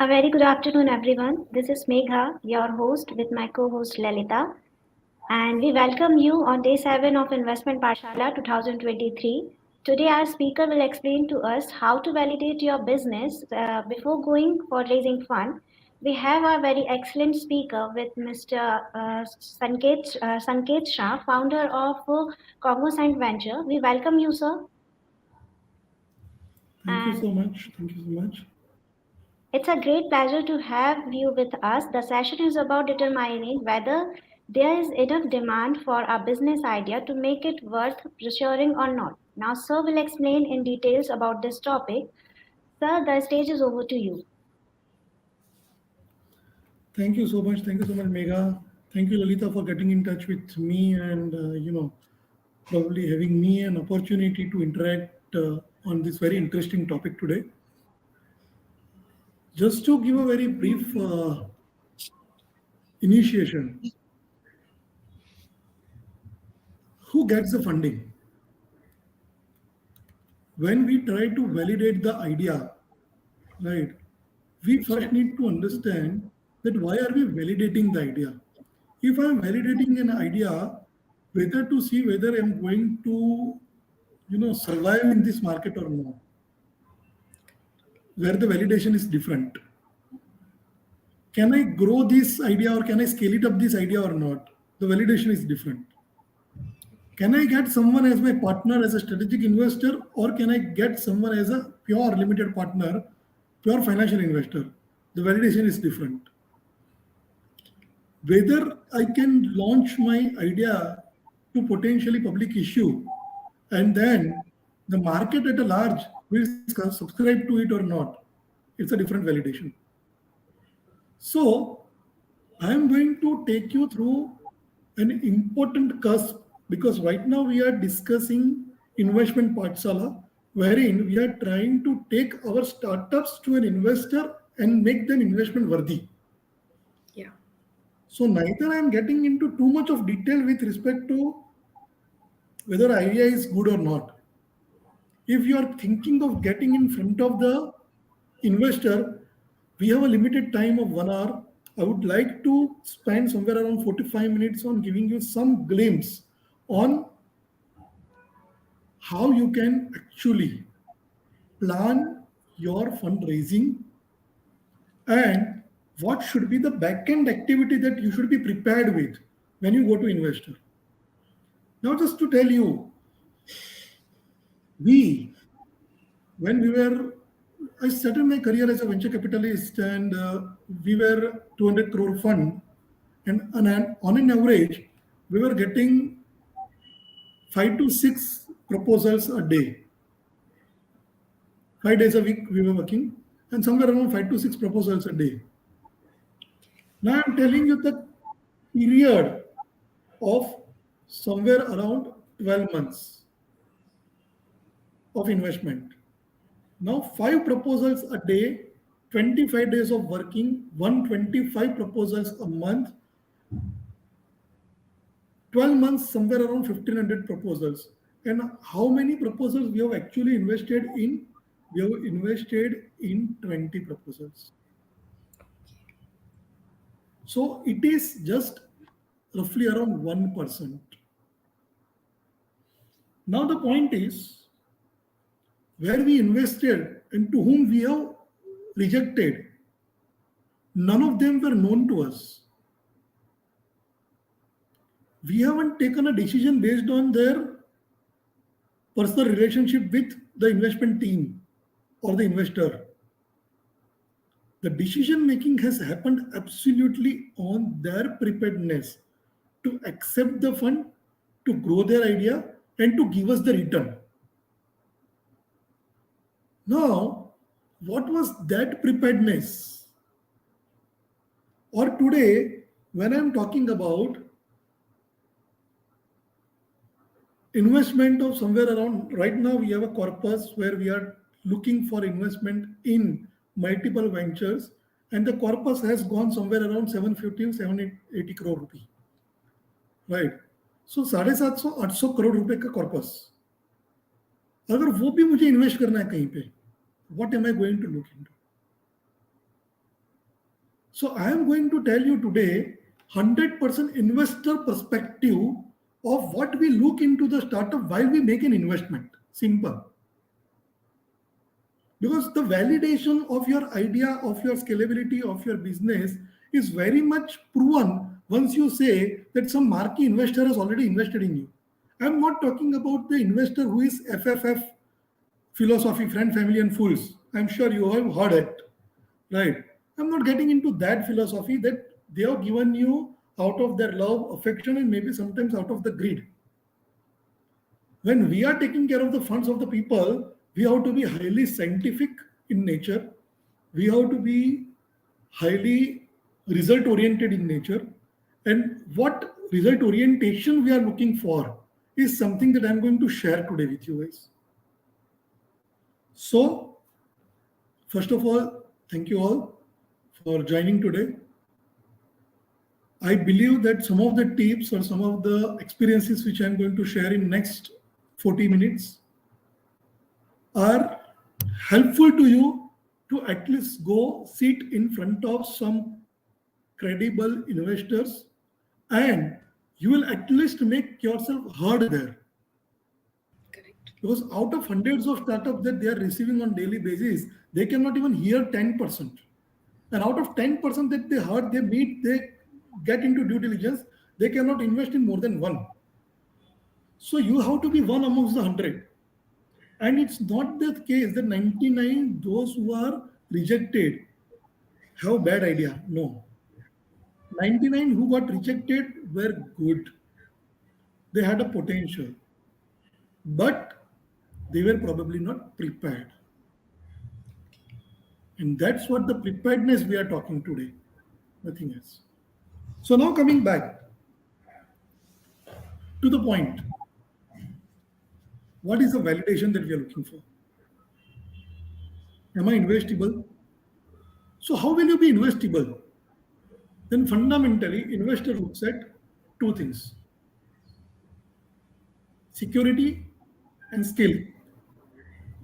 A very good afternoon, everyone. This is Megha, your host, with my co host Lalita. And we welcome you on day 7 of Investment Pathshala 2023. Today, our speaker will explain to us how to validate your business before going for raising fund. We have a very excellent speaker with Mr. Sanket Shah, founder of Cognos and Venture. We welcome you, sir. Thank you And so much. Thank you so much. it's a great pleasure to have you with us. The session is about determining whether there is enough demand for a business idea to make it worth pursuing or not. Now, sir will explain in details about this topic. Sir, the stage is over to you. Thank you so much. Thank you so much, Megha. Thank you, Lalita, for getting in touch with me and probably having me an opportunity to interact on this very interesting topic today. Just to give a very brief initiation, who gets the funding? When we try to validate the idea, right? We first need to understand that why are we validating the idea? If I'm validating an idea, whether to see whether I'm going to, survive in this market or not, where the validation is different. Can I grow this idea or can I scale it up this idea or not? The validation is different. Can I get someone as my partner as a strategic investor or can I get someone as a pure limited partner, pure financial investor? The validation is different. Whether I can launch my idea to potentially public issue and then the market at a large will subscribe to it or not, it's a different validation. So I am going to take you through an important cusp because right now we are discussing investment Pathshala, wherein we are trying to take our startups to an investor and make them investment worthy. Yeah. So neither I am getting into too much of detail with respect to whether idea is good or not. If you are thinking of getting in front of the investor, we have a limited time of 1 hour. I would like to spend somewhere around 45 minutes on giving you some glimpse on how you can actually plan your fundraising and what should be the back end activity that you should be prepared with when you go to investor. Now, just to tell you, we when we were I started my career as a venture capitalist and we were 200 crore fund and on an average we were getting 5 to 6 proposals a day. 5 days a week we were working and somewhere around 5 to 6 proposals a day. Now I'm telling you the period of somewhere around 12 months of investment. Now, 5 proposals a day, 25 days of working, 125 proposals a month, 12 months, somewhere around 1500 proposals. And how many proposals we have actually invested in? We have invested in 20 proposals. So it is just roughly around 1%. Now, the point is where we invested and to whom we have rejected, none of them were known to us. We haven't taken a decision based on their personal relationship with the investment team or the investor. The decision making has happened absolutely on their preparedness to accept the fund, to grow their idea, and to give us the return. Now, what was that preparedness? Or today, when I'm talking about investment of somewhere around, right now we have a corpus where we are looking for investment in multiple ventures and the corpus has gone somewhere around 750 780 crore rupee, right? So 750 crore रुपए का corpus अगर वो भी मुझे invest करना है कहीं पे, what am I going to look into? So I am going to tell you today 100% investor perspective of what we look into the startup while we make an investment. Simple. Because the validation of your idea, of your scalability, of your business is very much proven once you say that some marquee investor has already invested in you. I'm not talking about the investor who is FFF, philosophy, friend, family, and fools. I'm sure you have heard it, right? I'm not getting into that philosophy that they have given you out of their love, affection, and maybe sometimes out of the greed. When we are taking care of the funds of the people, we have to be highly scientific in nature. We have to be highly result oriented in nature. And what result orientation we are looking for is something that I'm going to share today with you guys. So, first of all, thank you all for joining today. I believe that some of the tips or some of the experiences which I'm going to share in next 40 minutes are helpful to you to at least go sit in front of some credible investors, and you will at least make yourself heard there, because out of hundreds of startups that they are receiving on daily basis, they cannot even hear 10%, and out of 10% that they heard, they meet, they get into due diligence, they cannot invest in more than one. So you have to be one amongst the 100. And it's not the case that 99 those who are rejected have bad idea. No. 99 who got rejected were good. They had a potential. But they were probably not prepared. And that's what the preparedness we are talking today. Nothing else. So now coming back to the point. What is the validation that we are looking for? Am I investable? So how will you be investable? Then fundamentally, investor looks at two things: security and skill.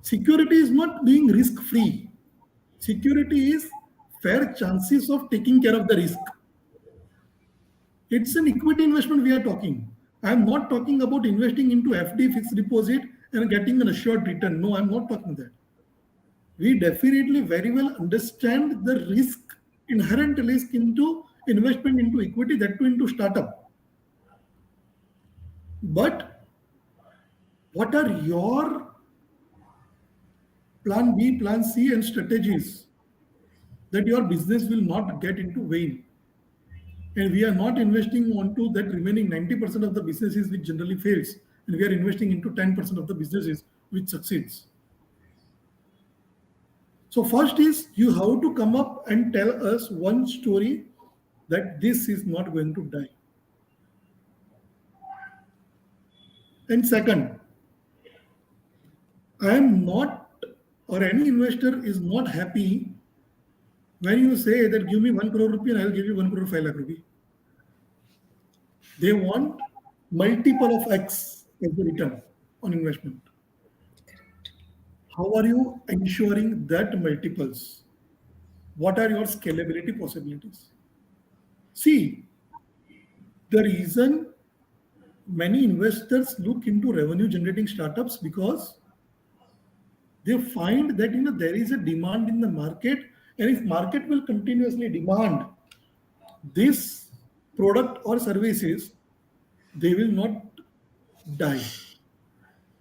Security is not being risk free. Security is fair chances of taking care of the risk. It's an equity investment we are talking. I'm not talking about investing into FD, fixed deposit, and getting an assured return. No, I'm not talking that. We definitely very well understand the risk, inherent risk into investment into equity, that too into startup. But what are your plan B, plan C, and strategies that your business will not get into vain? And we are not investing onto that remaining 90% of the businesses which generally fails, and we are investing into 10% of the businesses which succeeds. So first is you have to come up and tell us one story that this is not going to die. And second, I am not, or any investor is not happy when you say that give me 1 crore rupee and I'll give you 1 crore 5 lakh rupee. They want multiple of X as the return on investment. How are you ensuring that multiples? What are your scalability possibilities? See, the reason many investors look into revenue generating startups because they find that there is a demand in the market, and if market will continuously demand this product or services, they will not die.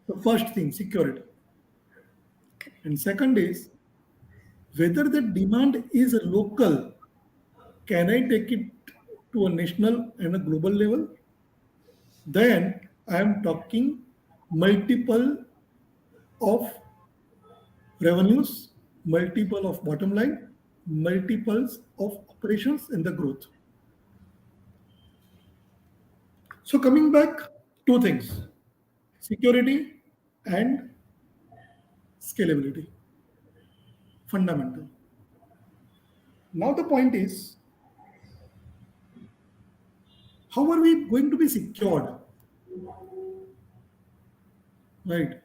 The first thing, security. And second is whether the demand is local, can I take it to a national and a global level? Then I am talking multiple of revenues, multiple of bottom line, multiples of operations and the growth. So coming back, two things: security and scalability. Fundamental. Now the point is, how are we going to be secured? Right.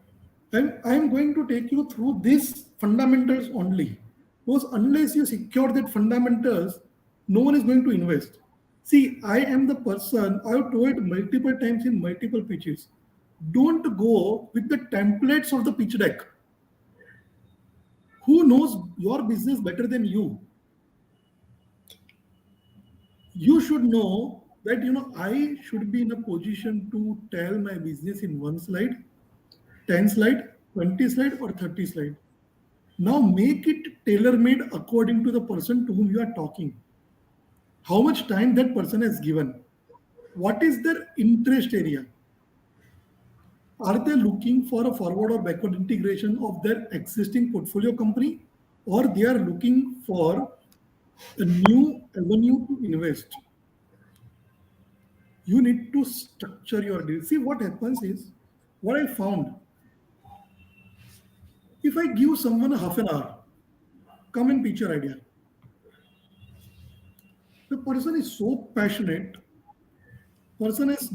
And I'm going to take you through these fundamentals only. Because unless you secure that fundamentals, no one is going to invest. See, I am the person, I have told multiple times in multiple pitches, don't go with the templates of the pitch deck. Who knows your business better than you? You should know that I should be in a position to tell my business in one slide, 10 slide, 20 slide, or 30 slide. Now make it tailor made according to the person to whom you are talking. How much time that person has given, what is their interest area, are they looking for a forward or backward integration of their existing portfolio company, or they are looking for a new avenue to invest. You need to structure your deal. See, what happens is, what I found, if I give someone a half an hour, come and pitch your idea, the person is so passionate, person has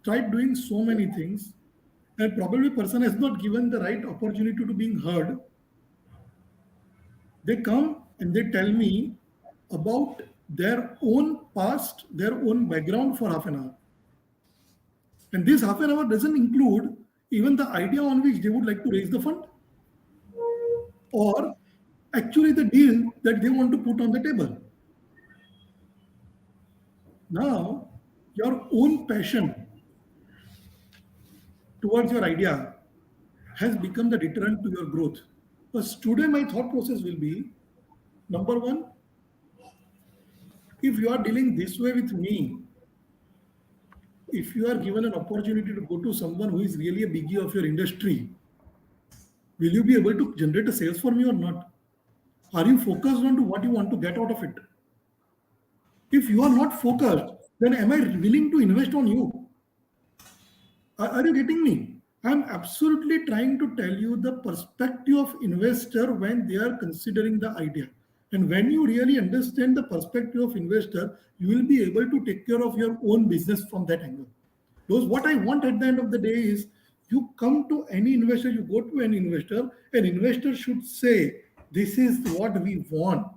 tried doing so many things, and probably person has not given the right opportunity to being heard. They come and they tell me about their own past, their own background for half an hour. And this half an hour doesn't include even the idea on which they would like to raise the fund, or actually the deal that they want to put on the table. Now, your own passion towards your idea has become the deterrent to your growth. Because today, my thought process will be, number one, if you are dealing this way with me, if you are given an opportunity to go to someone who is really a biggie of your industry, will you be able to generate a sales for me or not? Are you focused on to what you want to get out of it? If you are not focused, then am I willing to invest on you? Are you getting me? I'm absolutely trying to tell you the perspective of investor when they are considering the idea. And when you really understand the perspective of investor, you will be able to take care of your own business from that angle. Because what I want at the end of the day is, you come to any investor, you go to any investor, an investor should say, this is what we want.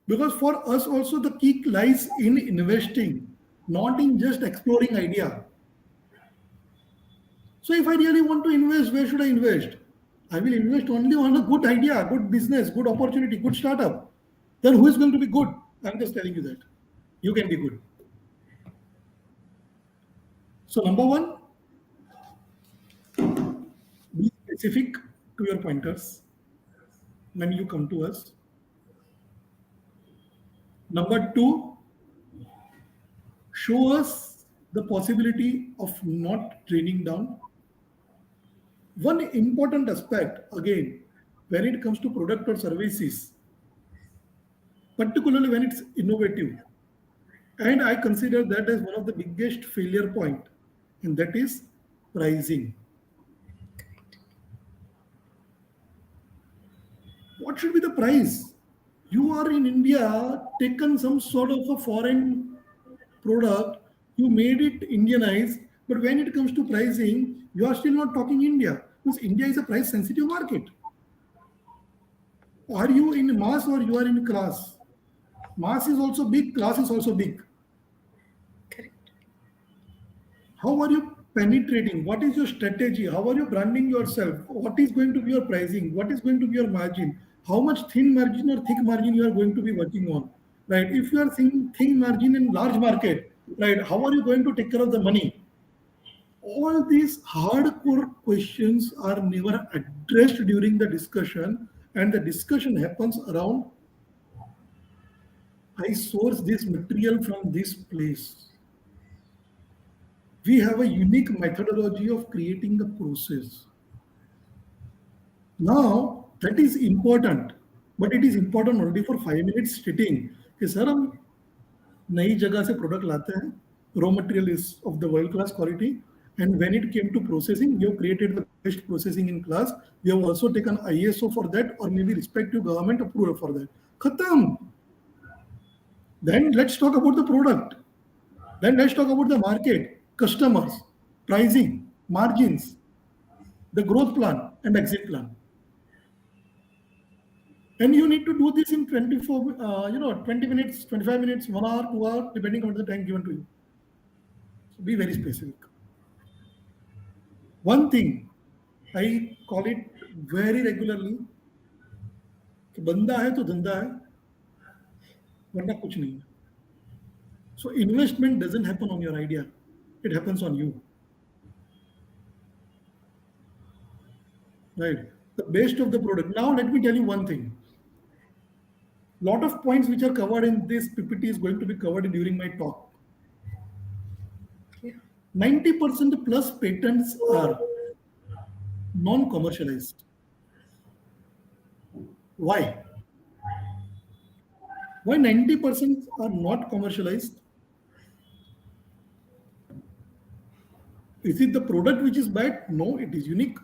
Because for us also the key lies in investing, not in just exploring idea. So if I really want to invest, where should I invest? I will invest only on a good idea, good business, good opportunity, good startup. Then who is going to be good? I'm just telling you that. You can be good. So number one, be specific to your pointers when you come to us. Number two, show us the possibility of not draining down. One important aspect, again, when it comes to product or services, particularly when it's innovative, and I consider that as one of the biggest failure point, and that is pricing. What should be the price? You are in India, taken some sort of a foreign product, you made it Indianized, but when it comes to pricing, you are still not talking India, because India is a price sensitive market. Are you in mass or you are in class? Mass is also big, class is also big. How are you penetrating? What is your strategy? How are you branding yourself? What is going to be your pricing? What is going to be your margin? How much thin margin or thick margin you are going to be working on? Right? If you are seeing thin margin in large market, right? How are you going to take care of the money? All these hardcore questions are never addressed during the discussion, and the discussion happens around, I source this material from this place. We have a unique methodology of creating the process. Now, that is important, but it is important only for 5 minutes stating कि sir हम नई जगह से product लाते हैं, raw material is of the world class quality, and when it came to processing, we have created the best processing in class. We have also taken ISO for that, or maybe respective government approval for that. Khatam. Then let's talk about the product. Then let's talk about the market, customers, pricing, margins, the growth plan and exit plan. And you need to do this in 24, 20 minutes, 25 minutes, 1 hour, 2 hour, depending on the time given to you. So be very specific. One thing I call it very regularly कि बंदा है तो धंधा है वरना कुछ नहीं है. So investment doesn't happen on your idea, it happens on you, right? The best of the product. Now let me tell you one thing. Lot of points which are covered in this PPT is going to be covered during my talk. 90% plus patents are non-commercialized. Why? Why 90% are not commercialized? Is it the product which is bad? No, it is unique.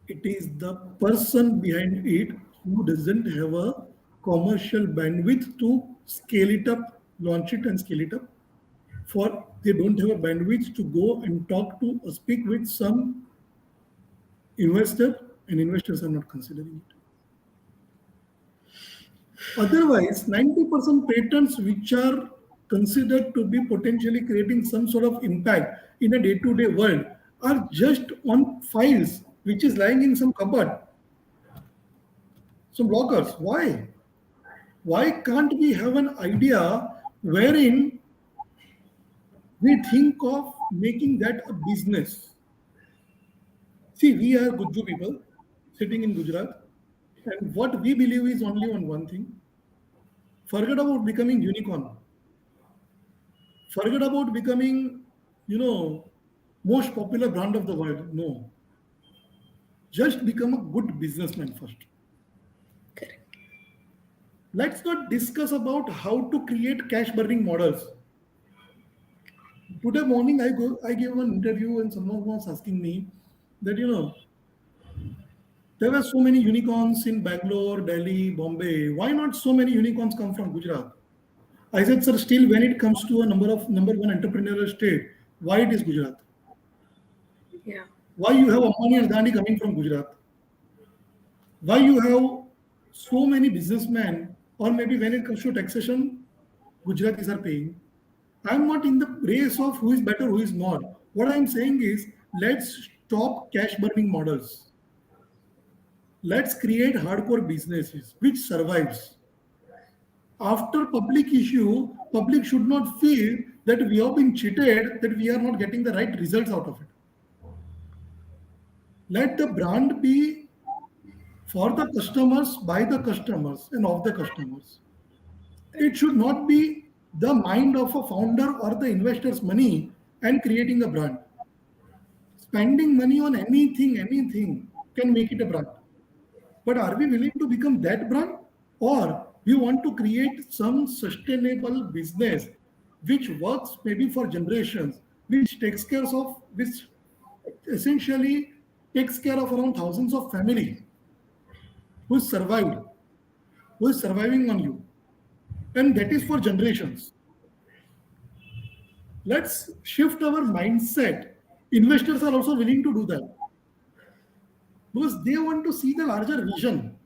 It is the person behind it who doesn't have a commercial bandwidth to scale it up, launch it and scale it up. For they don't have a bandwidth to go and talk to or speak with some investor, and investors are not considering it. Otherwise, 90% patents which are considered to be potentially creating some sort of impact in a day-to-day world are just on files which is lying in some cupboard, some lockers. Why? Why can't we have an idea wherein we think of making that a business? See, we are Gujju people sitting in Gujarat, and what we believe is only on one thing: forget about becoming unicorn. Forget about becoming, you know, most popular brand of the world. No, just become a good businessman first. Correct. Let's not discuss about how to create cash burning models. Today morning, I gave an interview and someone was asking me that there were so many unicorns in Bangalore, Delhi, Bombay. Why not so many unicorns come from Gujarat? I said, sir, still when it comes to a number one entrepreneurial state, why it is Gujarat? Yeah. Why you have Ambani and Adani coming from Gujarat? Why you have so many businessmen, or maybe when it comes to taxation, Gujaratis are paying. I'm not in the race of who is better, who is not. What I'm saying is, let's stop cash burning models. Let's create hardcore businesses which survives. After public issue, public should not feel that we have been cheated, that we are not getting the right results out of it. Let the brand be for the customers, by the customers, and of the customers. It should not be the mind of a founder or the investor's money and creating a brand. Spending money on anything can make it a brand. But are we willing to become that brand? Or we want to create some sustainable business which works maybe for generations, which essentially takes care of around thousands of family who survived, who is surviving on you. And that is for generations. Let's shift our mindset. Investors are also willing to do that because they want to see the larger vision.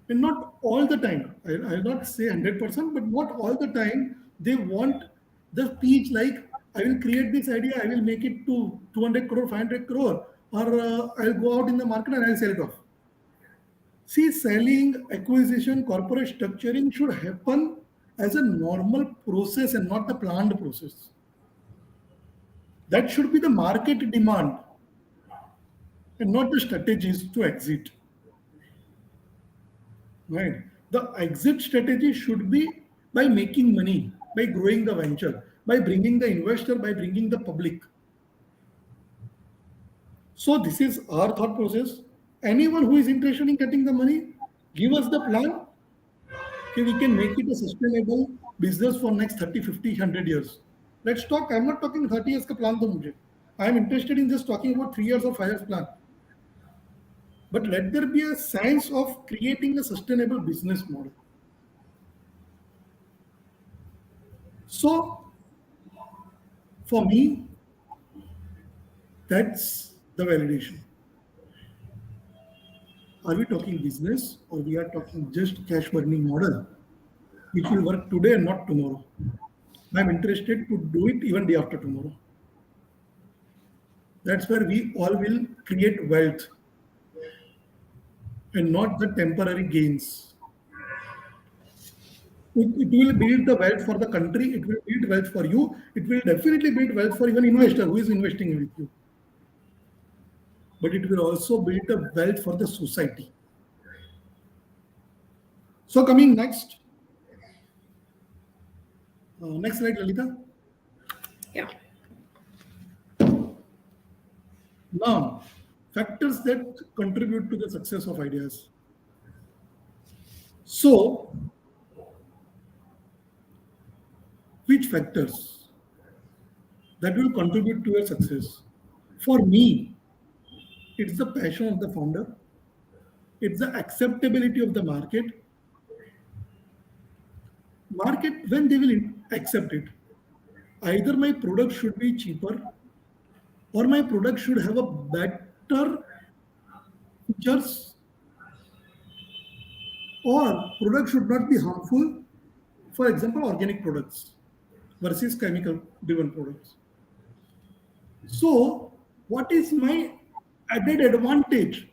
And not all the time, I'll not say 100%, but not all the time they want the speech like, I will create this idea, I will make it to 200 crore, 500 crore, or I'll go out in the market and I'll sell it off. See, selling, acquisition, corporate structuring should happen as a normal process and not a planned process. That should be the market demand and not the strategies to exit. Right? The exit strategy should be by making money, by growing the venture, by bringing the investor, by bringing the public. So this is our thought process. Anyone who is interested in getting the money, give us the plan. Okay, we can make it a sustainable business for next 30, 50, 100 years. Let's talk. I'm not talking 30 years ka plan to mujhe. I am interested in just talking about 3 years or 5 years plan. But let there be a science of creating a sustainable business model. So for me, that's the validation. are we talking business or we are talking just cash burning model, which will work today and not tomorrow? I'm interested to do it even day after tomorrow. That's where we all will create wealth and not the temporary gains. It will build the wealth for the country, it will build wealth for you, it will definitely build wealth for even investor who is investing with you. But it will also build a wealth for the society. So coming next slide, Lalita. Yeah. Now, factors that contribute to the success of ideas. So, which factors that will contribute to your success? For me, it's the passion of the founder, it's the acceptability of the market. Market, when they will accept it, either my product should be cheaper or my product should have a better features or product should not be harmful. For example, organic products versus chemical driven products. So, what is my added advantage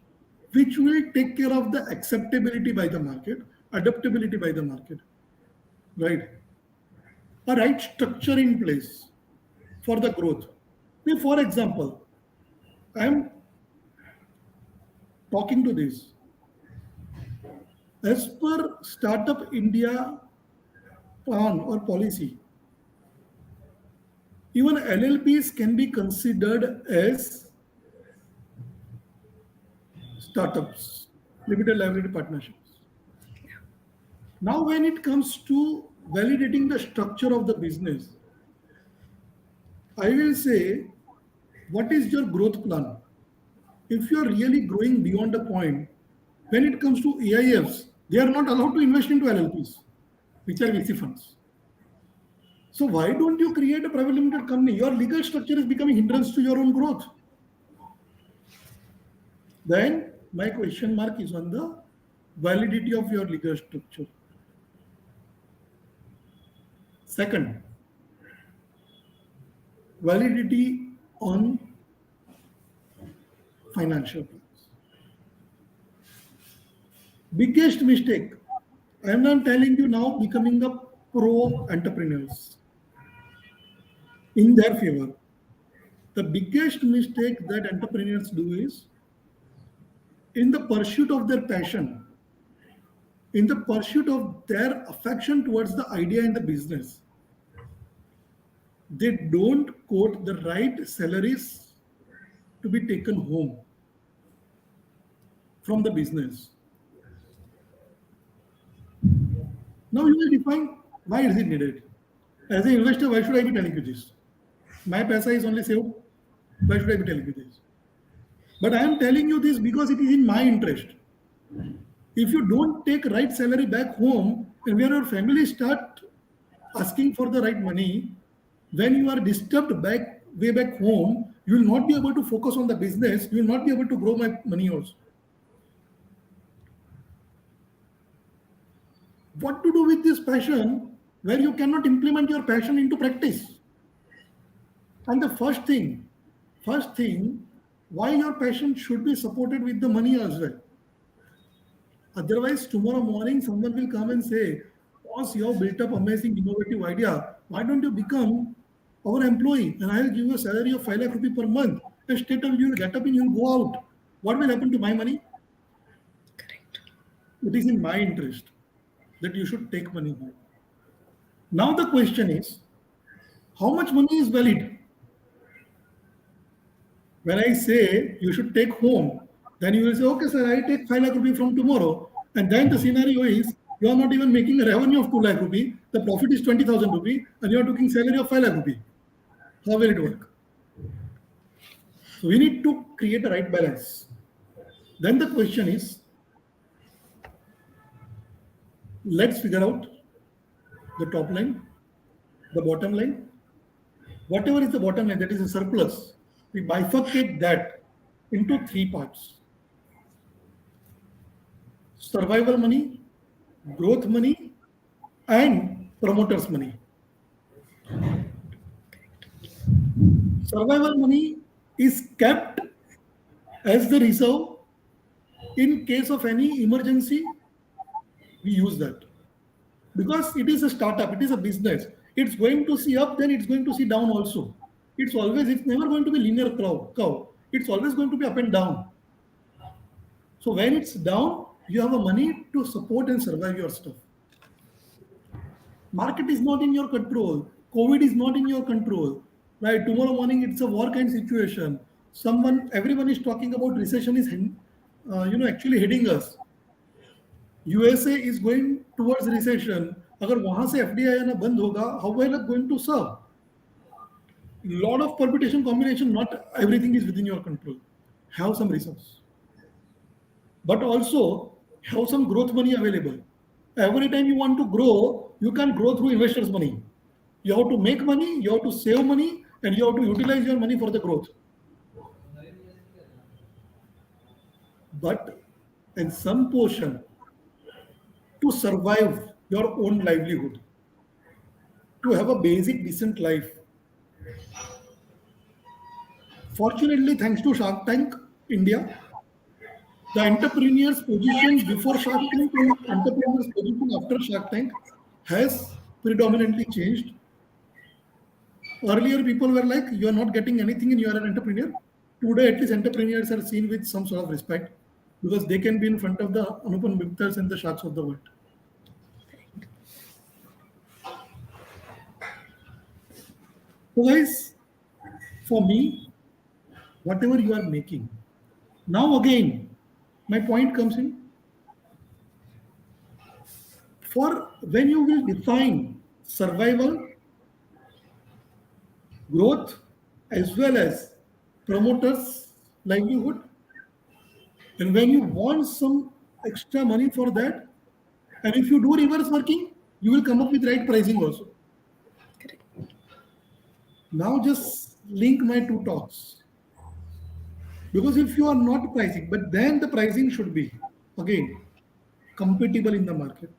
which will take care of the acceptability by the market, adaptability by the market, right? A right structure in place for the growth. Say, for example, I am talking to this. As per Startup India plan or policy, even LLPs can be considered as startups, limited liability partnerships. Now, when it comes to validating the structure of the business, I will say, what is your growth plan? If you are really growing beyond a point, when it comes to AIFs, they are not allowed to invest into LLPs, which are VC funds. So why don't you create a private limited company? Your legal structure is becoming hindrance to your own growth. Then my question mark is on the validity of your legal structure. Second, validity on financial plans. Biggest mistake. I am not telling you now becoming a pro entrepreneurs in their favor. The biggest mistake that entrepreneurs do is in the pursuit of their passion, in the pursuit of their affection towards the idea and the business, they don't quote the right salaries to be taken home from the business. Now you will define why is it needed. As an investor, why should I be telling you this? My paisa is only saved. Why should I be telling you this? But I am telling you this because it is in my interest. If you don't take right salary back home and where your family start asking for the right money, when you are disturbed back way back home, you will not be able to focus on the business. You will not be able to grow my money also. What to do with this passion where you cannot implement your passion into practice? And the first thing, why your passion should be supported with the money as well. Otherwise, tomorrow morning, someone will come and say, boss, you have built up amazing innovative idea. Why don't you become our employee? And I'll give you a salary of 5 lakh rupee per month. And straight away you will get up and you will go out. What will happen to my money? Correct. It is in my interest that you should take money home. Now the question is, how much money is valid? When I say you should take home, then you will say, okay, sir, I take 5 lakh rupee from tomorrow. And then the scenario is you are not even making a revenue of 2 lakh rupee. The profit is 20,000 rupee and you are taking salary of 5 lakh rupee. How will it work? So we need to create a right balance. Then the question is, let's figure out the top line, the bottom line. Whatever is the bottom line, that is a surplus, we bifurcate that into three parts. survival money, growth money, and promoters money. Survival money is kept as the reserve in case of any emergency. We use that because it is a startup, it is a business. It's going to see up, then it's going to see down also. It's never going to be linear curve. It's always going to be up and down. So when it's down, you have a money to support and survive your stuff. Market is not in your control. COVID is not in your control. Right? Tomorrow morning it's a war kind situation. Everyone is talking about recession is, actually heading us. USA is going towards recession. अगर वहां से FDI आना बंद होगा, how are you going to serve? Lot of permutation combination. Not everything is within your control. Have some resource, but also have some growth money available. Every time you want to grow, you can grow through investors' money. You have to make money, you have to save money, and you have to utilize your money for the growth. But in some portion, to survive your own livelihood, to have a basic decent life. Fortunately, thanks to Shark Tank India, the entrepreneur's position before Shark Tank and entrepreneur's position after Shark Tank has predominantly changed. Earlier, people were like, you are not getting anything and you are an entrepreneur. Today, at least entrepreneurs are seen with some sort of respect because they can be in front of the Anupan Mittals and the sharks of the world. So, guys, for me, whatever you are making, now again, my point comes in for when you will define survival, growth, as well as promoters' livelihood, and when you want some extra money for that, and if you do reverse working, you will come up with right pricing also. Correct. Now just link my two talks. Because if you are not pricing, but then the pricing should be again compatible in the market.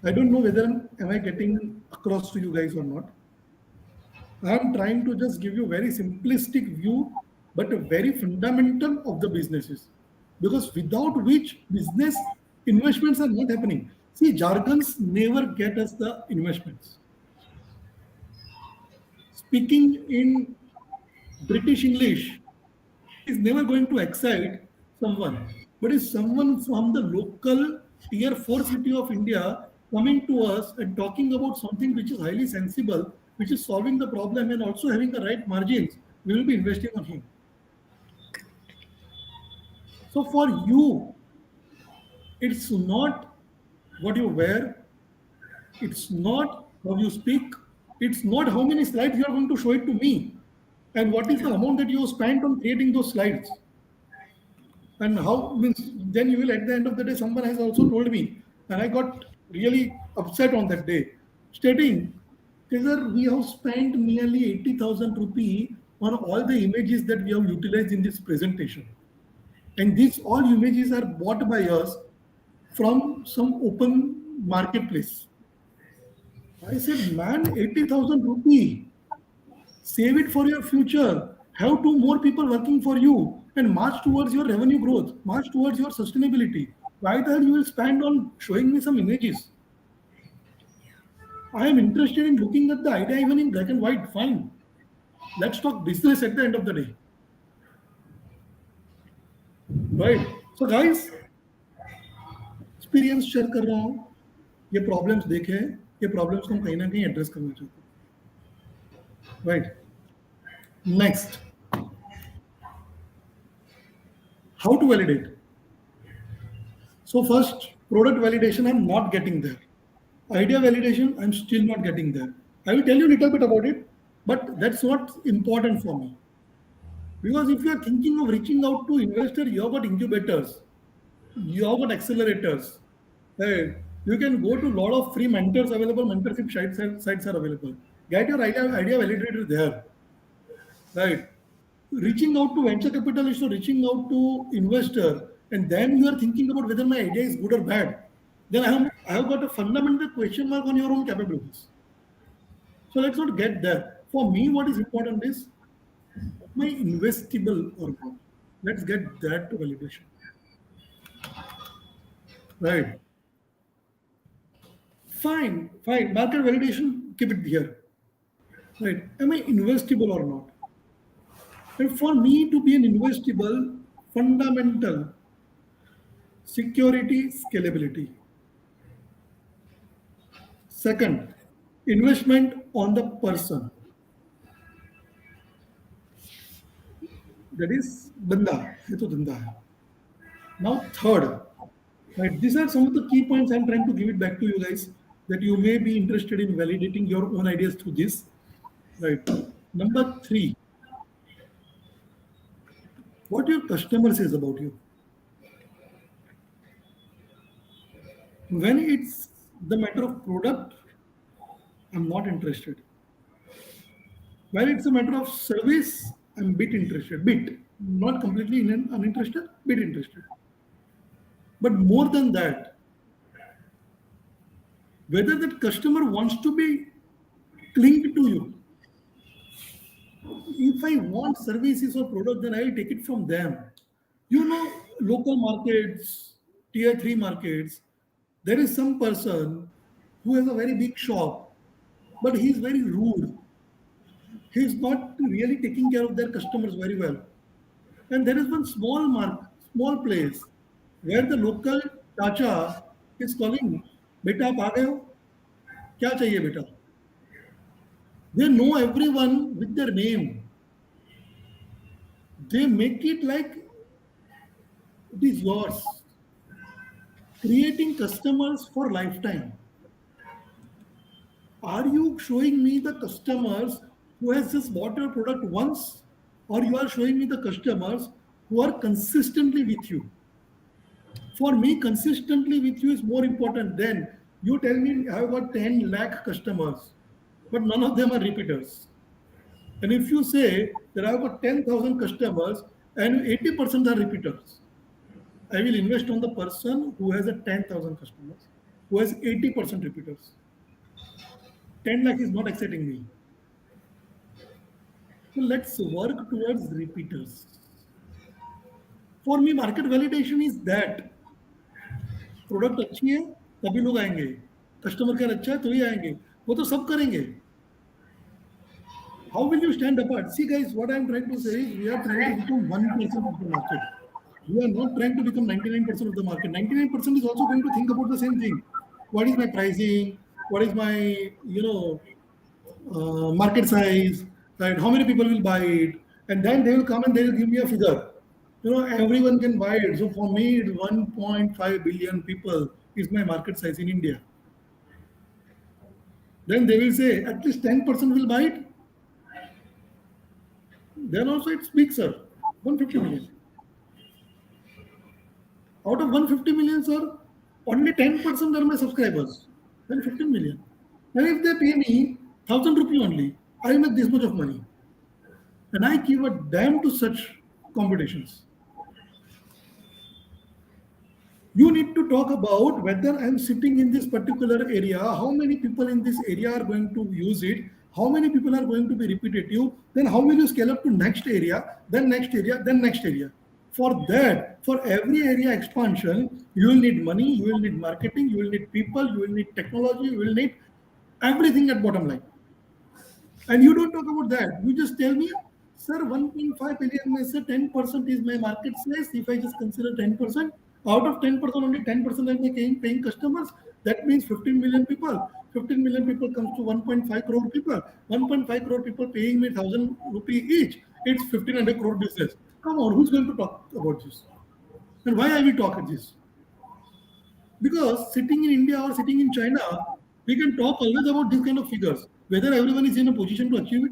I don't know whether am I getting across to you guys or not. I am trying to just give you very simplistic view, but a very fundamental of the businesses. Because without which business investments are not happening. See, jargons never get us the investments. Speaking in British English is never going to excite someone. But if someone from the local tier 4 city of India coming to us and talking about something which is highly sensible, which is solving the problem and also having the right margins, we will be investing on him. So for you, it's not what you wear, it's not how you speak, it's not how many slides you are going to show it to me, and what is the amount that you spent on creating those slides. And how means then you will at the end of the day, someone has also told me, and I got really upset on that day, stating, Cesar, we have spent nearly 80,000 rupee on all the images that we have utilized in this presentation. And these all images are bought by us from some open marketplace. I said, man, 80,000 rupee. Save it for your future. Have two more people working for you and march towards your revenue growth, march towards your sustainability. Why the hell you will spend on showing me some images? I am interested in looking at the idea even in black and white. Fine. Let's talk business at the end of the day. Right. So guys, experience share कर रहा हूँ ये problems देखे हैं ये problems को हम कहीं ना कहीं एड्रेस करना चाहते हैं right next how to validate so first product validation I'm not getting there idea validation I'm still not getting there I will tell you a little bit about it but that's not important for me because if you are thinking of reaching out to investor you have got incubators you have got accelerators. Right? You can go to a lot of free mentors available, mentorship sites are available. Get your idea validated there. Right? reaching out to venture capitalists or reaching out to investor, and then you are thinking about whether my idea is good or bad, then I have got a fundamental question mark on your own capabilities. So let's not get there. For me, what is important is, am I investable or not? Let's get that to validation. Right. Fine, fine. Market validation, keep it here. Right. Am I investable or not? And for me to be an investable, fundamental security, scalability. Second, investment on the person. That is banda, hai to dhanda hai. Now, third, right, these are some of the key points I'm trying to give it back to you guys that you may be interested in validating your own ideas through this. Right. Number three, what your customer says about you. When it's the matter of product, I'm not interested. When it's a matter of service, I'm bit interested. Bit. Not completely uninterested, bit interested. But more than that, whether that customer wants to be clinged to you. If I want services or product, then I'll take it from them. You know, local markets, tier three markets, there is some person who has a very big shop, but he's very rude. He's not really taking care of their customers very well. And there is one small place where the local chacha is calling, "Beta, आप आ गए हो? क्या चाहिए बेटा?" They know everyone with their name. They make it like it is yours, creating customers for lifetime. Are you showing me the customers who has just bought your product once, or you are showing me the customers who are consistently with you? For me, consistently with you is more important than you tell me I've got 10 lakh customers, but none of them are repeaters. And if you say that I've got 10,000 customers and 80% are repeaters, I will invest on the person who has a 10,000 customers, who has 80% repeaters. 10 lakh is not exciting me. So let's work towards repeaters. For me, market validation is that product अच्छी है तभी लोग आएंगे, customer care अच्छा है तो ही आएंगे, वो तो सब करेंगे. How will you stand apart? See guys, what I'm trying to say is we are trying to become 1% of the market. We are not trying to become 99% of the market. 99% is also going to think about the same thing. What is my pricing? What is my, market size? Right? How many people will buy it? And then they will come and they will give me a figure. Everyone can buy it. So for me, it's 1.5 billion people is my market size in India. Then they will say at least 10% will buy it. Then also it's big, sir. 150 million. Out of 150 million, sir, only 10% are my subscribers. Then 15 million. And if they pay me 1,000 rupees only, I make this much of money. And I give a damn to such competitions. You need to talk about whether I'm sitting in this particular area, how many people in this area are going to use it, how many people are going to be repetitive, then how will you scale up to next area, then next area, then next area. For that, for every area expansion, you will need money, you will need marketing, you will need people, you will need technology, you will need everything at bottom line. And you don't talk about that. You just tell me, sir, 1.5 billion, say 10% is my market size. If I just consider 10%, out of 10%, only 10% are my paying customers. That means 15 million people. 15 million people comes to 1.5 crore people. 1.5 crore people paying me 1,000 rupee each. It's 1,500 crore business. Come on, who's going to talk about this? And why I will talk at this? Because sitting in India or sitting in China, we can talk always about these kind of figures, whether everyone is in a position to achieve it.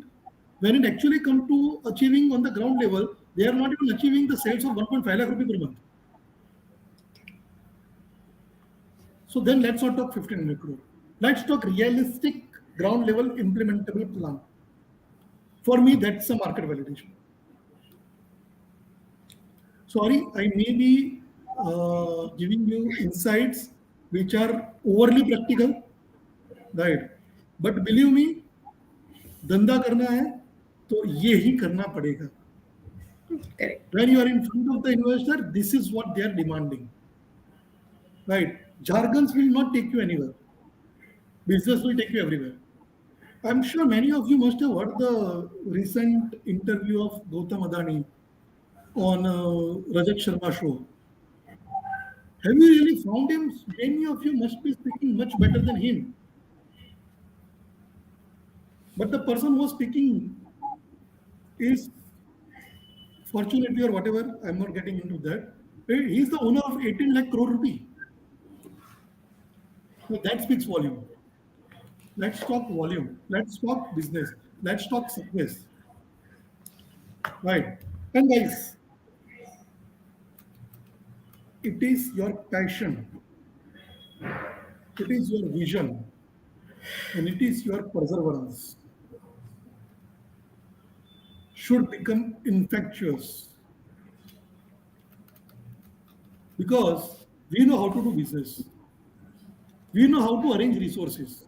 When it actually comes to achieving on the ground level, they are not even achieving the sales of 1.5 lakh rupee per month. So then let's not talk 1,500 crore. Let's talk realistic ground level implementable plan. For me, that's a market validation. Sorry, I may be giving you insights which are overly practical, right? But believe me, धंधा करना है तो ये ही करना पड़ेगा. Correct. When you are in front of the investor, this is what they are demanding, right? Jargons will not take you anywhere. Business will take you everywhere. I'm sure many of you must have heard the recent interview of Gautam Adani on Rajat Sharma show. Have you really found him? Many of you must be speaking much better than him. But the person who was speaking is, fortunately or whatever, I'm not getting into that. He's the owner of 18 lakh crore rupee. So that speaks volume. Let's talk volume. Let's talk business. Let's talk success. Right. And guys, it is your passion, it is your vision, and it is your perseverance should become infectious, because we know how to do business, we know how to arrange resources,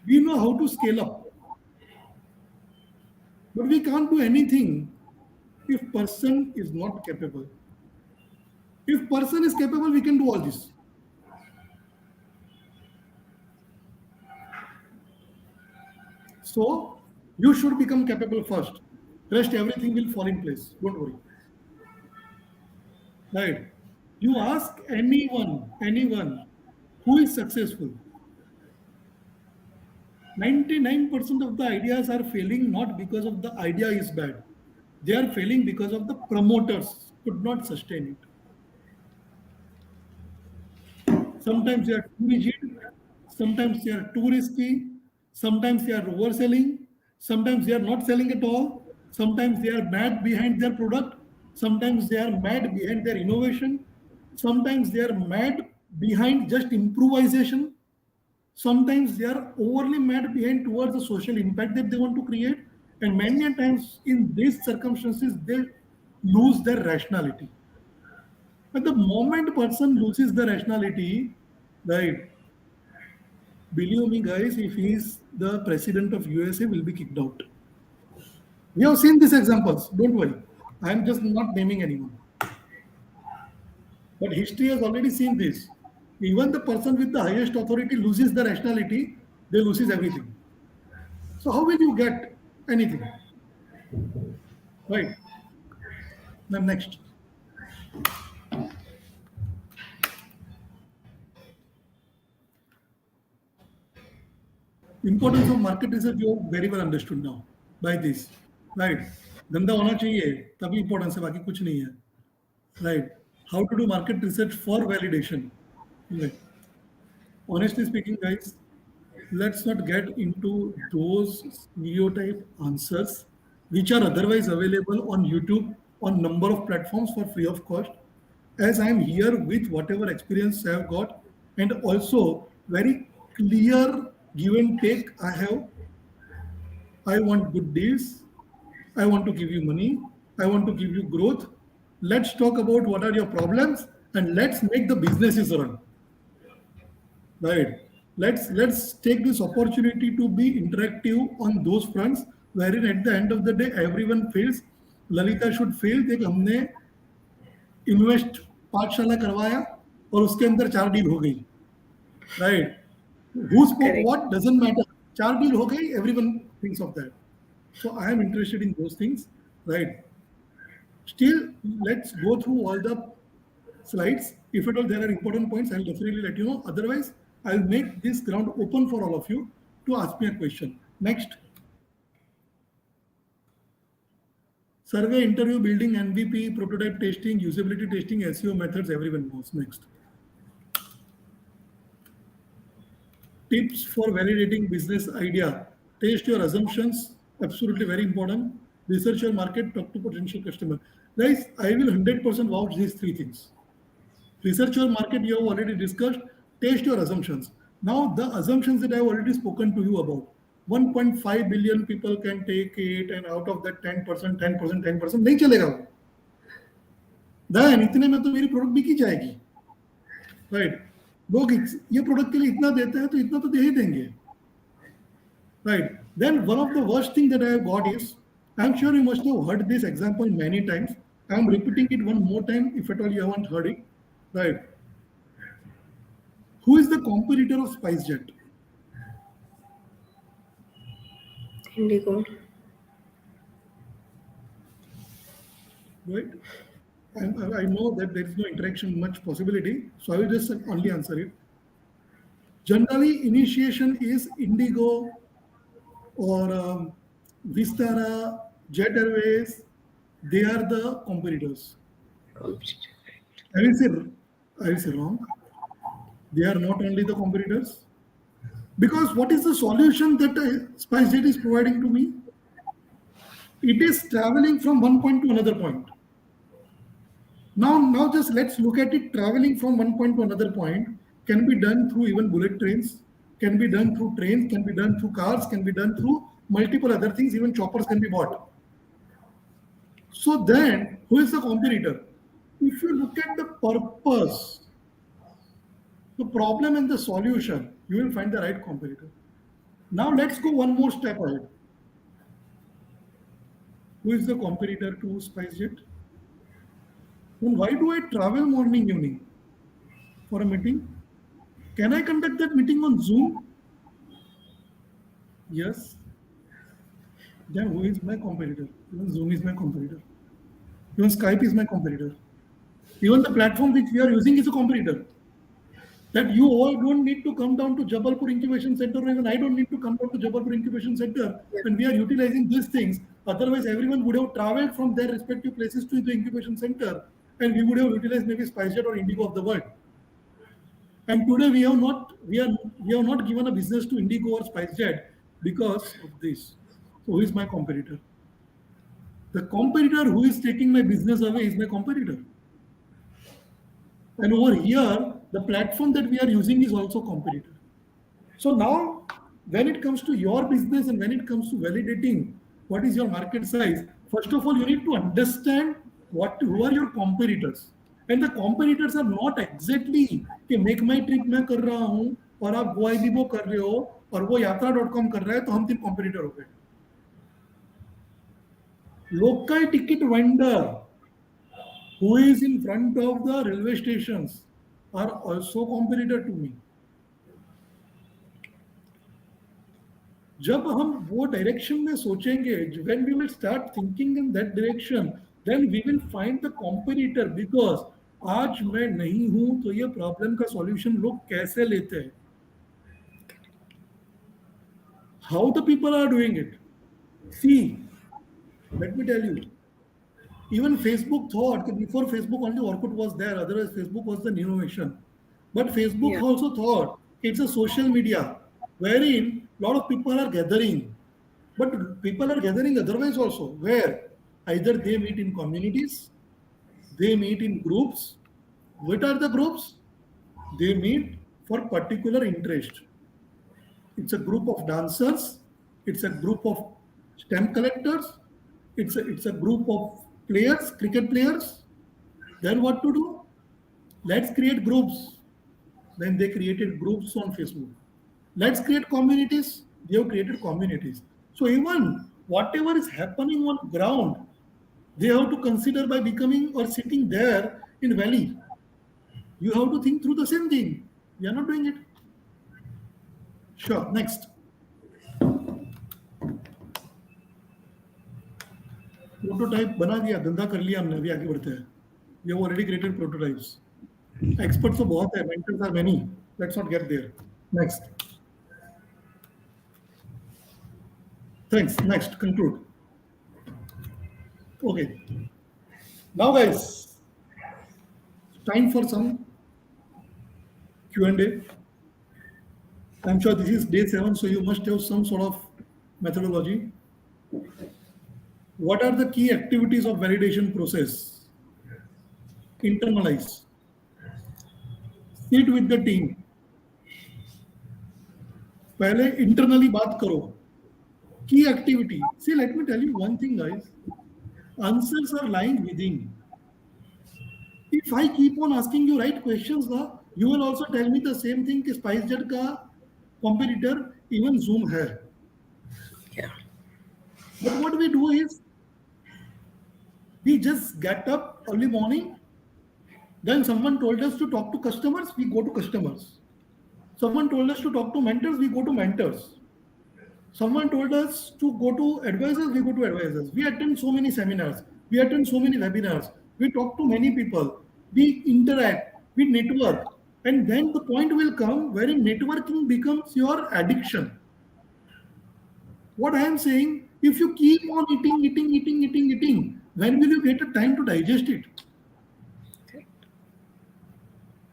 we know how to scale up, but we can't do anything if person is not capable. If person is capable, we can do all this. So you should become capable first. Rest everything will fall in place. Don't worry. Right? You ask anyone who is successful. 99% of the ideas are failing not because of the idea is bad. They are failing because of the promoters could not sustain it. Sometimes they are too rigid, sometimes they are too risky, sometimes they are overselling, sometimes they are not selling at all, sometimes they are mad behind their product, sometimes they are mad behind their innovation, sometimes they are mad behind just improvisation, sometimes they are overly mad behind towards the social impact that they want to create, and many times in these circumstances they lose their rationality. But the moment person loses the rationality, right? Believe me, guys, if he is the president of USA, will be kicked out. We have seen these examples. Don't worry. I am just not naming anyone. But history has already seen this. Even the person with the highest authority loses the rationality, they loses everything. So how will you get anything? Right. Then next. Importance of market research you have very well understood now by this. Right. धंधा होना चाहिए तभी importance है बाकी कुछ नहीं है. Right. How to do market research for validation. Right. Honestly speaking, guys, let's not get into those stereotype answers which are otherwise available on YouTube on number of platforms for free of cost. As I am here with whatever experience I have got, and also very clear give and take I have. I want good deals. I want to give you money. I want to give you growth. Let's talk about what are your problems and let's make the businesses run. Right. Let's take this opportunity to be interactive on those fronts, wherein at the end of the day everyone feels Lalita should feel कि हमने invest पाठशाला करवाया और उसके अंदर 4 deal हो गई. Right. Who spoke what doesn't matter. 4 deal हो गई. Everyone thinks of that. So I am interested in those things, right? Still, let's go through all the slides. If at all there are important points, I'll definitely let you know. Otherwise, I'll make this ground open for all of you to ask me a question. Next. Survey, interview, building, MVP, prototype testing, usability testing, SEO methods, everyone knows. Next. Tips for validating business idea. Test your assumptions. Absolutely very important. Research your market, talk to potential customer. Guys, I will 100% vouch these 3 things. Research your market, you have already discussed. Test your assumptions. Now, the assumptions that I have already spoken to you about. 1.5 billion people can take it, and out of that 10%, 10%, 10%, nahi chalega. Then इतने में तो मेरी product बिकी जाएगी, right? लोग ये product के लिए इतना देते हैं तो इतना तो दे ही देंगे, right? Then one of the worst thing that I have got is, I'm sure you must have heard this example many times. I'm repeating it one more time if at all you haven't heard it, right? Who is the competitor of SpiceJet? Indigo. Right? I know that there is no interaction much possibility, so I will just only answer it. Generally, initiation is Indigo or Vistara, Jet Airways. They are the competitors. Competitor. I will say, I will say wrong. They are not only the competitors. Because what is the solution that SpiceJet is providing to me? It is traveling from one point to another point. Now just let's look at it. Traveling from one point to another point can be done through even bullet trains, can be done through trains, can be done through cars, can be done through multiple other things. Even choppers can be bought. So then, who is the competitor? If you look at the purpose, the problem and the solution, you will find the right competitor. Now let's go one more step ahead. Who is the competitor to SpiceJet? Then why do I travel morning, evening for a meeting? Can I conduct that meeting on Zoom? Yes. Then who is my competitor? Even Zoom is my competitor. Even Skype is my competitor. Even the platform which we are using is a competitor. That you all don't need to come down to Jabalpur Incubation Center, or even I don't need to come down to Jabalpur Incubation Center Yeah. when we are utilizing these things. Otherwise, everyone would have traveled from their respective places to the incubation center, and we would have utilized maybe SpiceJet or Indigo of the world. And today we have not given a business to Indigo or SpiceJet because of this. So who is my competitor? The competitor who is taking my business away is my competitor. And over here, the platform that we are using is also competitor. So now, when it comes to your business and when it comes to validating what is your market size, first of all, you need to understand who are your competitors. And the competitors are not exactly कि make माई trip मैं कर रहा हूं और आप Goibibo कर रहे हो और वो यात्रा.com कर रहा है तो हम 3 कॉम्पिटिटर हो गए. Local ticket vendor who is in front of the railway stations are also competitor to me. जब हम वो डायरेक्शन में सोचेंगे, when we will start thinking in that direction, then we will find the competitor, because आज मैं नहीं हूं तो ये प्रॉब्लम का सॉल्यूशन लोग कैसे लेते हैं, how the people are doing it. See, let me tell you, even Facebook thought that before Facebook only Orkut was there, otherwise Facebook was the innovation. But Facebook Yeah. also thought it's a social media wherein a lot of people are gathering. But people are gathering otherwise also, where either they meet in communities, they meet in groups. What are the groups? They meet for particular interest. It's a group of dancers, it's a group of stamp collectors, it's a group of players, cricket players. Then what to do? Let's create groups. Then they created groups on Facebook. Let's create communities. They have created communities. So even whatever is happening on ground, they have to consider by becoming or sitting there in valley. You have to think through the same thing. We are not doing it. Sure. Next. Prototype बना दिया, धंधा कर लिया हमने, अभी आगे बढ़ते हैं. We have already created prototypes. Experts तो बहुत है, mentors are many. Let's not get there. Next. Thanks. Next, conclude. Okay. Now, guys, time for some Q&A. I'm sure this is day 7, so you must have some sort of methodology. What are the key activities of validation process? Internalize. Sit with the team. पहले internally बात करो. Key activity. See, let me tell you one thing, guys. Answers are lying within. If I keep on asking you right questions na, you will also tell me the same thing कि SpiceJet का competitor even Zoom है. Yeah. But what we do is we just get up early morning. Then someone told us to talk to customers, we go to customers. Someone told us to talk to mentors, we go to mentors. Someone told us to go to advisors, we go to advisors. We attend so many seminars, we attend so many webinars, we talk to many people, we interact, we network. And then the point will come wherein networking becomes your addiction. What I am saying, if you keep on eating, when will you get a time to digest it?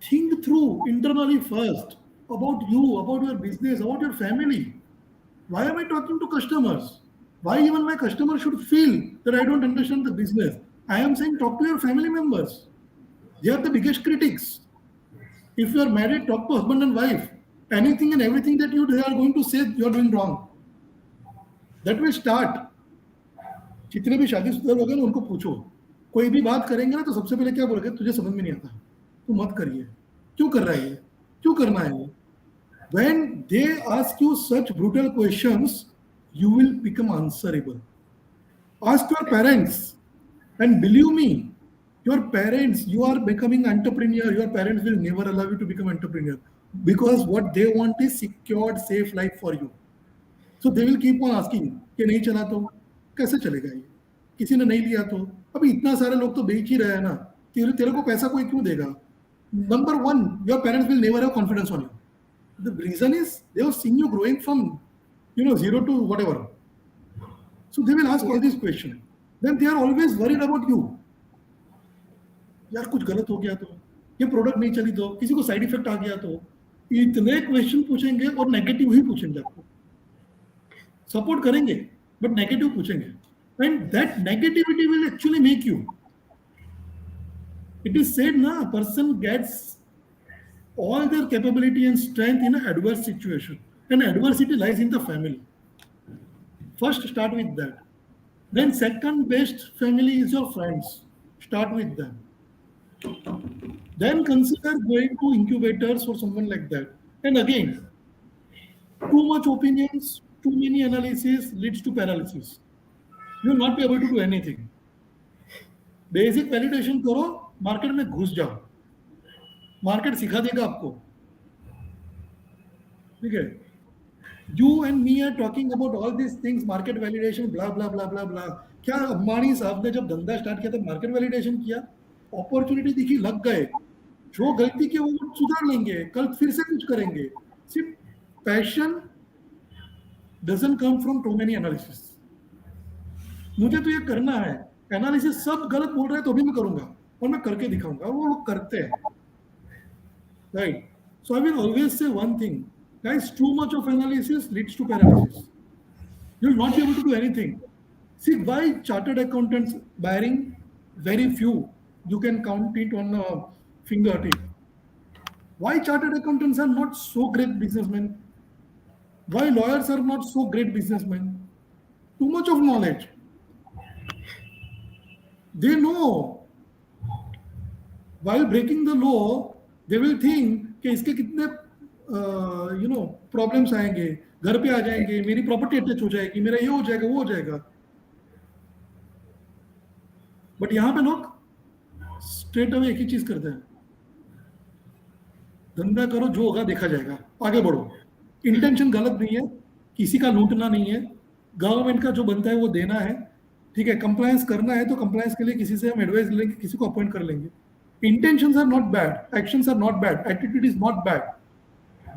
Think through internally first about you, about your business, about your family. Why am I talking to customers? Why even my customer should feel that I don't understand the business? I am saying talk to your family members. They are the biggest critics. If you are married, talk to husband and wife. Anything and everything that they are going to say, you are doing wrong. That will start. जितने भी शादीशुदा लोग हैं ना उनको पूछो कोई भी बात करेंगे ना तो सबसे पहले क्या बोलेंगे तुझे समझ में नहीं आता तू मत करिए क्यों कर रहा है ये क्यों करना है ये when they ask you such brutal questions, you will become answerable. Ask your parents, and believe me, your parents, you are becoming entrepreneur. Your parents will never allow you to become entrepreneur because what they want is secured, safe life for you. So they will keep on asking कि नहीं चला तो कैसे चलेगा ये किसी ने नहीं लिया तो अभी इतना सारे लोग तो बेच ही रहे हैं ना तेरे तेरे को पैसा कोई क्यों देगा number one your parents will never have confidence on you the reason is they have seen you growing from zero to whatever. So they will ask all these questions. Then they are always worried about you. यार कुछ गलत हो गया तो ये product नहीं चली तो किसी को साइड इफेक्ट आ गया तो इतने क्वेश्चन पूछेंगे और नेगेटिव ही पूछेंगे आपको सपोर्ट करेंगे बट नेगेटिव पूछेंगे and that negativity will actually make you it is said ना person gets all their capability and strength in an adverse situation. And adversity lies in the family. First, start with that. Then, second best family is your friends. Start with them. Then consider going to incubators or someone like that. And again, too much opinions, too many analysis leads to paralysis. You will not be able to do anything. Basic validation करो, market में घुस जाओ. Market सिखा देगा आपको. ठीक है. You and me are talking about all these things, market validation, blah blah blah blah blah. क्या अंबानी साहब ने जब धंधा स्टार्ट किया था मार्केट वैलिडेशन किया अपॉर्चुनिटी दिखी लग गए जो गलती की वो सुधार लेंगे कल फिर से कुछ करेंगे सिर्फ passion doesn't come from too many analysis मुझे तो ये करना है एनालिसिस सब गलत बोल रहे हैं तो भी मैं करूंगा और मैं करके दिखाऊंगा और वो लोग करते हैं right so I will always say one thing guys too much of analysis leads to paralysis you will not be able to do anything see why chartered accountants barring very few you can count it on a fingertip why chartered accountants are not so great businessmen why lawyers are not so great businessmen too much of knowledge they know while breaking the law they will think कि इसके कितने problems आएंगे घर पे आ जाएंगे मेरी property attach हो जाएगी मेरा ये हो जाएगा वो हो जाएगा बट यहां पे लोग स्ट्रेट अवे एक ही चीज करते हैं धंधा करो जो होगा देखा जाएगा आगे बढ़ो इंटेंशन गलत नहीं है किसी का लूटना नहीं है गवर्नमेंट का जो बनता है वो देना है ठीक है कंप्लायंस करना है तो कंप्लायंस के लिए किसी से हम एडवाइस लेंगे किसी को अपॉइंट कर लेंगे intentions are not bad actions are not bad attitude is not bad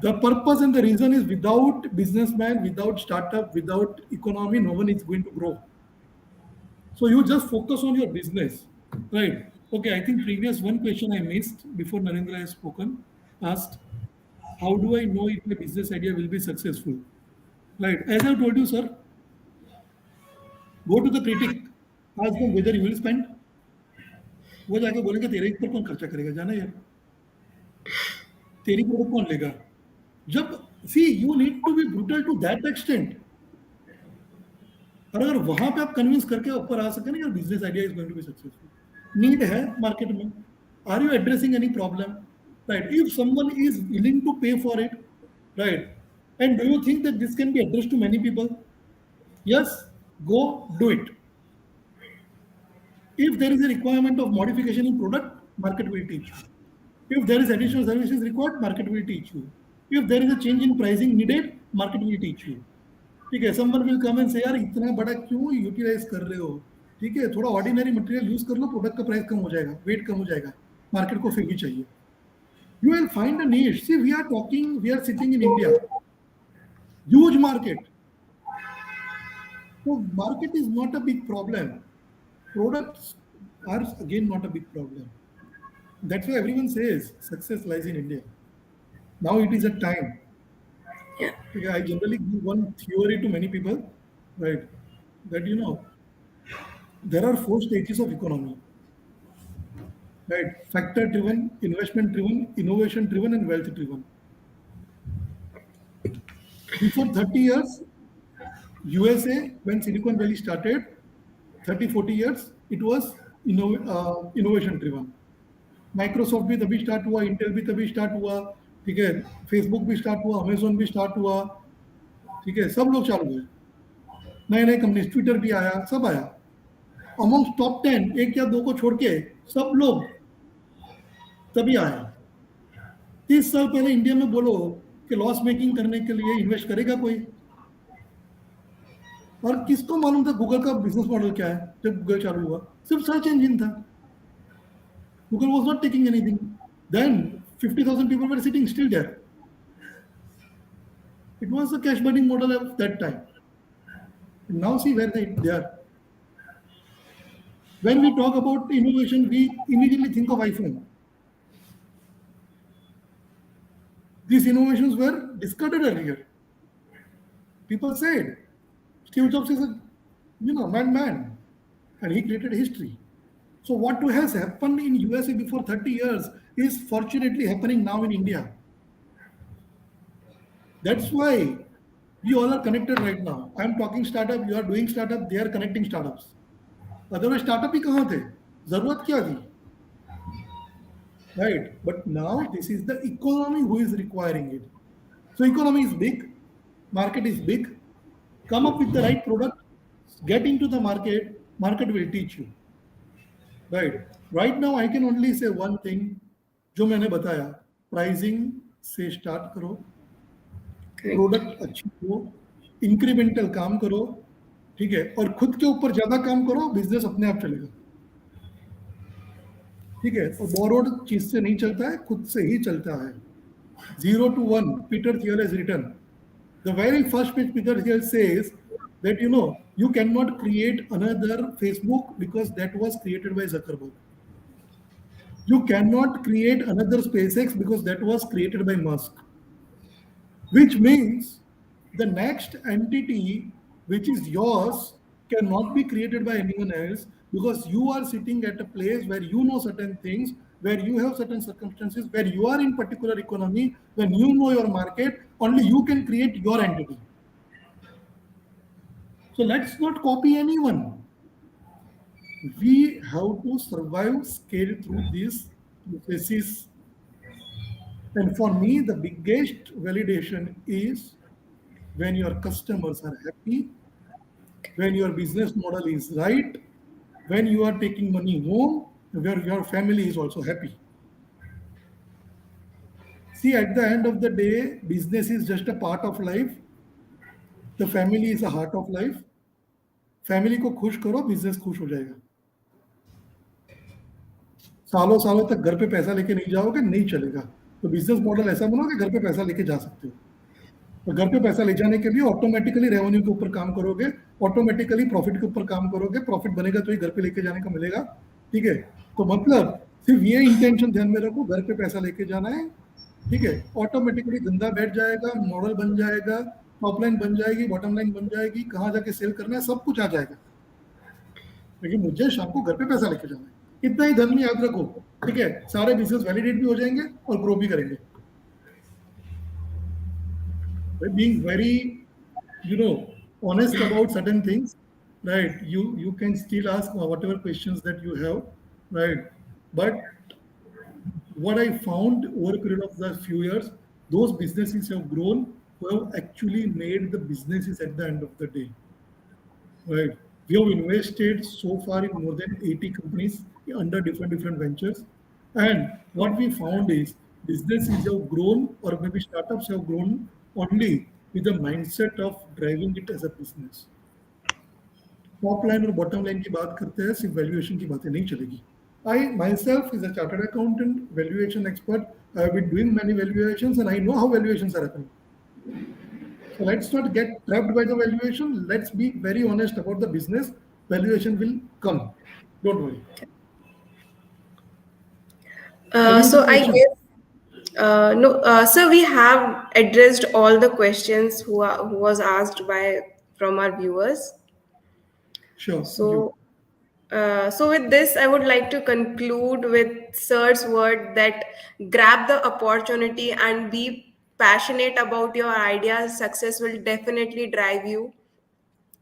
the purpose and the reason is without businessman without startup without economy no one is going to grow so you just focus on your business right okay I think previous one question I missed before Narendra has spoken asked how do I know if my business idea will be successful right as I told you sir go to the critic ask them whether you will spend वो जाके बोलेंगे तेरे ऊपर कौन खर्चा करेगा जाना यार तेरी प्रोडक्ट कौन लेगा जब see you need to be brutal to that extent और अगर वहां पे आप कन्विंस करके ऊपर आ सके ना यार business idea is going to be successful need है मार्केट में Are you addressing any problem? Right. If someone is willing to pay for it, right, and do you think that this can be addressed to many people? Yes, go do it. If there is a requirement of modification in product, market will teach you. If there is additional services required, market will teach you. If there is a change in pricing needed, market will teach you. ठीक है, someone will come and say यार इतना बड़ा क्यों utilise कर रहे हो, ठीक है, थोड़ा ऑर्डिनरी मटेरियल यूज कर लो, प्रोडक्ट का प्राइस कम हो जाएगा, वेट कम हो जाएगा, मार्केट को फिर भी चाहिए. You will find a niche. See, we are sitting in India, huge market. So market is not a big problem. Products are again not a big problem. That's why everyone says success lies in India. Now it is a time. Yeah. Okay, I generally give one theory to many people, right? That there are four stages of economy, right? Factor driven, investment driven, innovation driven, and wealth driven. Before 30 years, USA, when Silicon Valley started, 30 40 years, it was innovation driven. Microsoft भी तभी start हुआ, Intel भी तभी start हुआ, ठीक है, Facebook भी start हुआ, अमेजोन भी स्टार्ट हुआ, ठीक है, सब लोग चालू हुए, नए नए कंपनी, ट्विटर भी आया, सब आया. अमोंग टॉप 10 एक या दो को छोड़ के सब लोग तभी आया. 30 साल पहले इंडिया में बोलो कि लॉस मेकिंग करने के लिए इन्वेस्ट करेगा कोई? और किसको मालूम था गूगल का बिजनेस मॉडल क्या है? जब गूगल चालू हुआ सिर्फ सर्च इंजन था. Google was not taking anything. Then 50,000 people were sitting still there. It was a cash burning model at that time. Now see where they are. When we talk about innovation, we immediately think of iPhone. These innovations were discarded earlier. People said Steve Jobs is a madman, and he created history. So what has happened in USA before 30 years is fortunately happening now in India. That's why we all are connected right now. I am talking startup, you are doing startup, they are connecting startups. Otherwise startup ही कहाँ थे? जरूरत क्या थी? Right? But now this is the economy who is requiring it. So economy is big, market is big. Come up with the right product, get into the market, market will teach you. Right? Right now I can only say one thing, जो मैंने बताया, pricing से start करो, product अच्छी हो, incremental काम करो, ठीक है, और खुद के ऊपर ज्यादा काम करो, बिजनेस अपने आप चलेगा. ठीक है, और बोरोड चीज से नहीं चलता है, खुद से ही चलता है. 0 to 1, Peter Thiel has written. The very first page Peter Thiel says that you cannot create another Facebook because that was created by Zuckerberg. You cannot create another SpaceX because that was created by Musk. Which means the next entity which is yours cannot be created by anyone else, because you are sitting at a place where you know certain things, where you have certain circumstances, where you are in particular economy, when you know your market, only you can create your entity. So let's not copy anyone. We have to survive, scale through these processes. And for me, the biggest validation is when your customers are happy, when your business model is right, when you are taking money home, where your family is also happy. See, at the end of the day, business is just a part of life. The family is a heart of life. Family को खुश करो, business खुश हो जाएगा. सालों सालों तक घर पे पैसा लेके नहीं जाओगे, नहीं चलेगा. तो बिजनेस मॉडल ऐसा बनाओ कि घर पे पैसा लेके जा सकते हो. तो घर पे पैसा ले जाने के लिए ऑटोमेटिकली रेवेन्यू के ऊपर काम करोगे, ऑटोमेटिकली प्रॉफिट के ऊपर काम करोगे, प्रॉफिट बनेगा तो ही घर पे लेके जाने का मिलेगा. ठीक है, तो मतलब सिर्फ ये इंटेंशन ध्यान में रखो, घर पे पैसा लेके जाना है. ठीक है, ऑटोमेटिकली धंधा बैठ जाएगा, मॉडल बन जाएगा, टॉप लाइन बन जाएगी, बॉटम लाइन बन जाएगी, कहाँ जाके सेल करना है, सब कुछ आ जाएगा. लेकिन मुझे शाम को घर पे पैसा लेके जाना है, इतना ही धर्म याद रखो. ठीक है, सारे बिजनेस वैलिडेट भी हो जाएंगे और ग्रो भी करेंगे. Being very, honest about certain things, right? You can still ask whatever questions that you have, right? But what I found over a period of the few years, those businesses have grown who have actually made the businesses at the end of the day. Right. We have invested so far in more than 80 companies under different ventures. And what we found is businesses have grown, or maybe startups have grown only with the mindset of driving it as a business. Top line और bottom line की बात करते हैं, सिर्फ valuation की बातें नहीं चलेगी. I myself is a chartered accountant, valuation expert. I have been doing many valuations and I know how valuations are happening. So let's not get trapped by the valuation. Let's be very honest about the business. Valuation will come. Don't worry. Coming to So the I question. guess no, so we have addressed all the questions who was asked by from our viewers. Sure. Thank you. So, so with this, I would like to conclude with Sir's word that grab the opportunity and be passionate about your ideas. Success will definitely drive you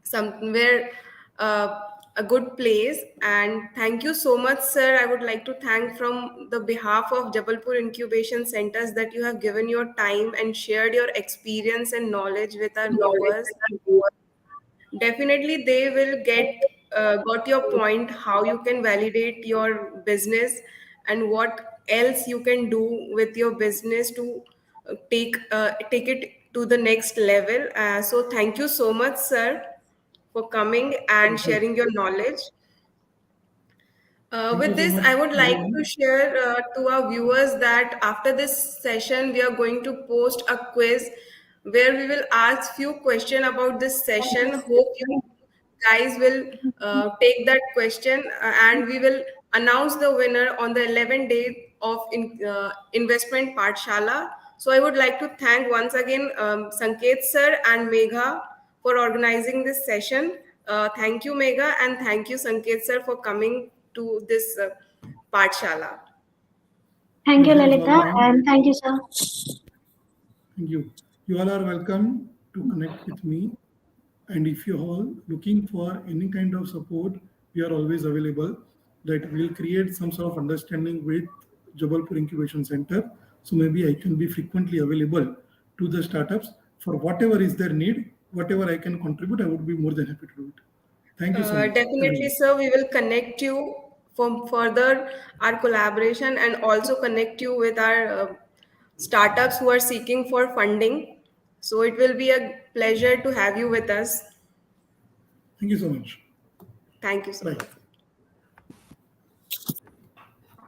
somewhere a good place. And thank you so much, sir. I would like to thank from the behalf of Jabalpur Incubation Centers that you have given your time and shared your experience and knowledge with our viewers. Definitely they will get got your point how you can validate your business and what else you can do with your business to take it to the next level. So thank you so much, sir, for coming and Thank you. sharing your knowledge. Thank you With so this, much, I would like to everyone. share to our viewers that after this session, we are going to post a quiz where we will ask few questions about this session. Hope you guys will take that question and we will announce the winner on the 11th day of investment Pathshala. So I would like to thank once again Sanket sir and Megha for organizing this session. Thank you, Megha, and thank you, Sanket sir, for coming to this Pathshala. Thank you, Pleasure is all Lalita, mine. and thank you, sir. Thank you. You all are welcome to connect with me. And if you're all looking for any kind of support, we are always available. That will create some sort of understanding with Jabalpur Incubation Center. So maybe I can be frequently available to the startups for whatever is their need, whatever I can contribute, I would be more than happy to do it. Thank you so much, Definitely, everyone. sir. We will connect you for further our collaboration and also connect you with our startups who are seeking for funding. So it will be a pleasure to have you with us. Thank you so much. Thank you so Bye. much.